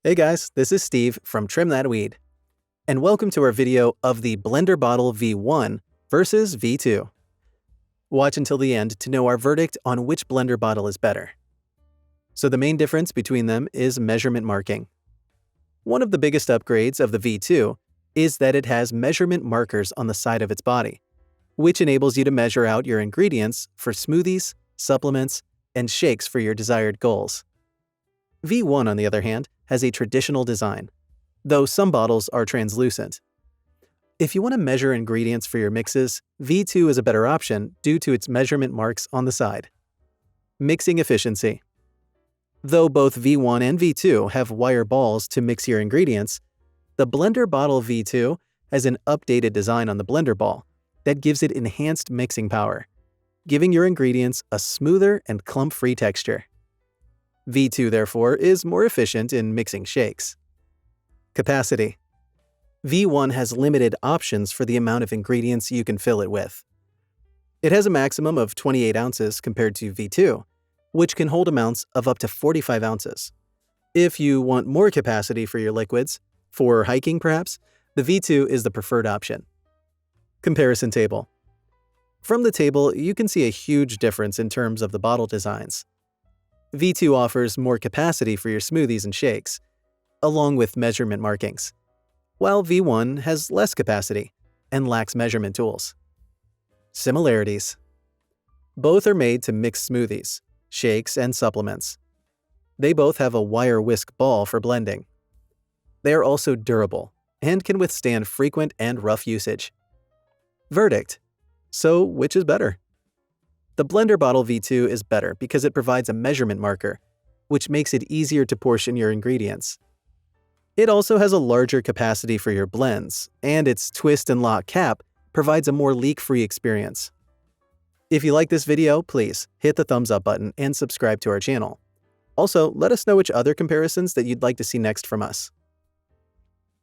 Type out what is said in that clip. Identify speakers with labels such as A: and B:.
A: Hey guys, this is Steve from Trim That Weed, and welcome to our video of the Blender Bottle V1 versus V2. Watch until the end to know our verdict on which blender bottle is better. So the main difference between them is measurement marking. One of the biggest upgrades of the V2 is that it has measurement markers on the side of its body, which enables you to measure out your ingredients for smoothies, supplements, and shakes for your desired goals. V1, on the other hand, has a traditional design, though some bottles are translucent. If you want to measure ingredients for your mixes, V2 is a better option due to its measurement marks on the side. Mixing efficiency. Though both V1 and V2 have wire balls to mix your ingredients, the Blender Bottle V2 has an updated design on the blender ball that gives it enhanced mixing power, giving your ingredients a smoother and clump-free texture. V2, therefore, is more efficient in mixing shakes. Capacity. V1 has limited options for the amount of ingredients you can fill it with. It has a maximum of 28 ounces compared to V2, which can hold amounts of up to 45 ounces. If you want more capacity for your liquids, for hiking perhaps, the V2 is the preferred option. Comparison table. From the table, you can see a huge difference in terms of the bottle designs. V2 offers more capacity for your smoothies and shakes, along with measurement markings, while V1 has less capacity and lacks measurement tools. Similarities. Both are made to mix smoothies, shakes, and supplements. They both have a wire whisk ball for blending. They are also durable and can withstand frequent and rough usage. Verdict. So, which is better? The Blender Bottle V2 is better because it provides a measurement marker, which makes it easier to portion your ingredients. It also has a larger capacity for your blends, and its twist and lock cap provides a more leak-free experience. If you like this video, please hit the thumbs up button and subscribe to our channel. Also, let us know which other comparisons that you'd like to see next from us.